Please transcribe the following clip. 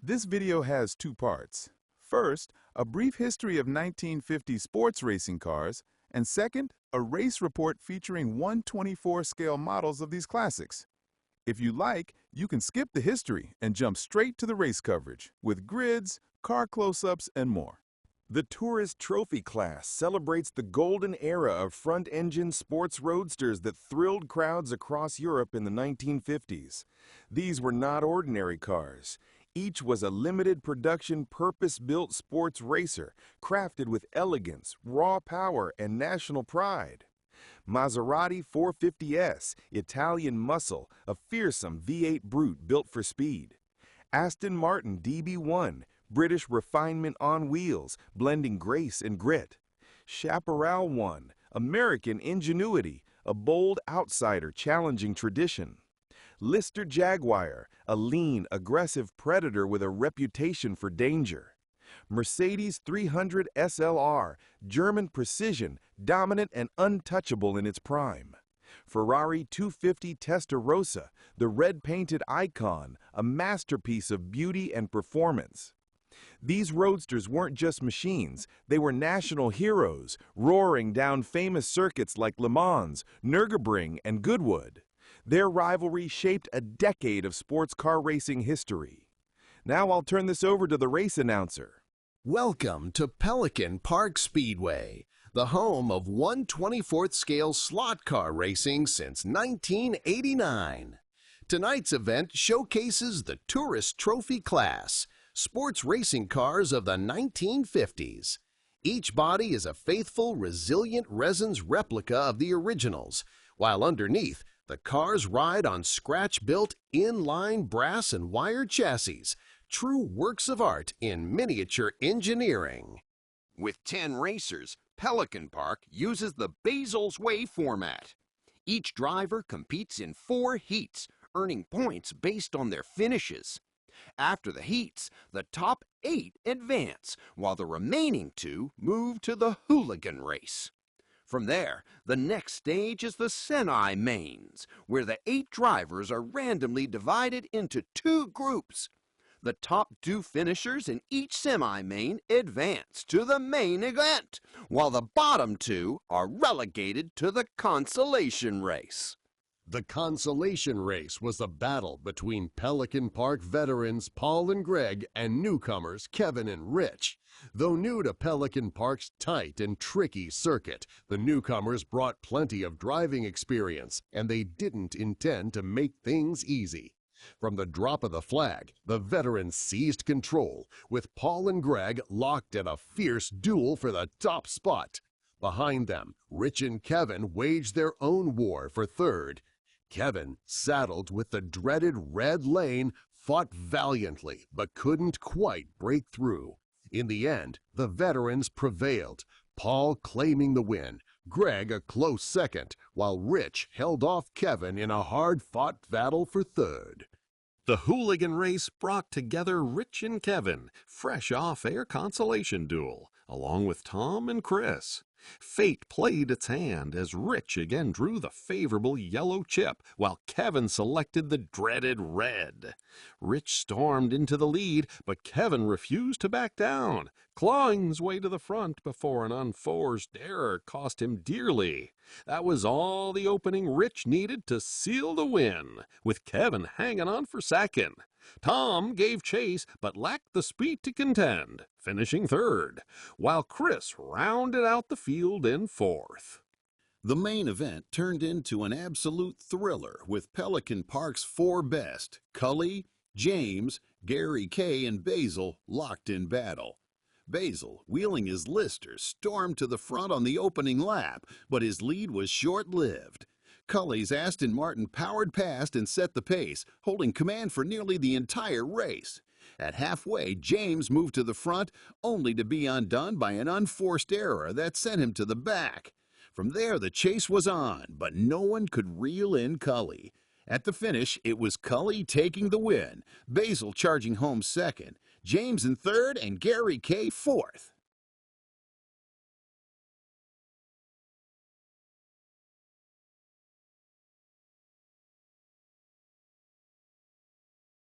This video has two parts. First, a brief history of 1950 sports racing cars, and second, a race report featuring 1/24 scale models of these classics. If you like, you can skip the history and jump straight to the race coverage with grids, car close-ups, and more. The Tourist Trophy class celebrates the golden era of front-engine sports roadsters that thrilled crowds across Europe in the 1950s. These were not ordinary cars. Each was a limited production, purpose-built sports racer, crafted with elegance, raw power, and national pride. Maserati 450S, Italian muscle, a fearsome V8 brute built for speed. Aston Martin DB1, British refinement on wheels, blending grace and grit. Chaparral 1, American ingenuity, a bold outsider challenging tradition. Lister Jaguar, a lean, aggressive predator with a reputation for danger. Mercedes 300 SLR, German precision, dominant and untouchable in its prime. Ferrari 250 Testarossa, the red-painted icon, a masterpiece of beauty and performance. These roadsters weren't just machines, they were national heroes, roaring down famous circuits like Le Mans, Nürburgring, and Goodwood. Their rivalry shaped a decade of sports car racing history. Now I'll turn this over to the race announcer. Welcome to Pelican Park Speedway, the home of 1/24th scale slot car racing since 1989. Tonight's event showcases the Tourist Trophy class, sports racing cars of the 1950s. Each body is a faithful Resilient Resins replica of the originals, while underneath, the cars ride on scratch-built inline brass and wire chassis, true works of art in miniature engineering. With 10 racers, Pelican Park uses the Basil's Way format. Each driver competes in 4 heats, earning points based on their finishes. After the heats, the top 8 advance, while the remaining 2 move to the hooligan race. From there, the next stage is the semi-mains, where the 8 drivers are randomly divided into 2 groups. The top 2 finishers in each semi-main advance to the main event, while the bottom 2 are relegated to the consolation race. The consolation race was a battle between Pelican Park veterans Paul and Greg and newcomers Kevin and Rich. Though new to Pelican Park's tight and tricky circuit, the newcomers brought plenty of driving experience, and they didn't intend to make things easy. From the drop of the flag, the veterans seized control, with Paul and Greg locked in a fierce duel for the top spot. Behind them, Rich and Kevin waged their own war for third. Kevin, saddled with the dreaded red lane, fought valiantly but couldn't quite break through. In the end, the veterans prevailed, Paul claiming the win, Greg a close second, while Rich held off Kevin in a hard-fought battle for third. The hooligan race brought together Rich and Kevin, fresh off their consolation duel, along with Tom and Chris. Fate played its hand as Rich again drew the favorable yellow chip, while Kevin selected the dreaded red. Rich stormed into the lead, but Kevin refused to back down, clawing his way to the front before an unforced error cost him dearly. That was all the opening Rich needed to seal the win, with Kevin hanging on for second. Tom gave chase but lacked the speed to contend, finishing third, while Chris rounded out the field in fourth. The main event turned into an absolute thriller with Pelican Park's 4 best, Cully, James, Gary K, and Basil, locked in battle. Basil, wheeling his Lister, stormed to the front on the opening lap, but his lead was short-lived. Cully's Aston Martin powered past and set the pace, holding command for nearly the entire race. At halfway, James moved to the front, only to be undone by an unforced error that sent him to the back. From there, the chase was on, but no one could reel in Cully. At the finish, it was Cully taking the win, Basil charging home second, James in third, and Gary K fourth.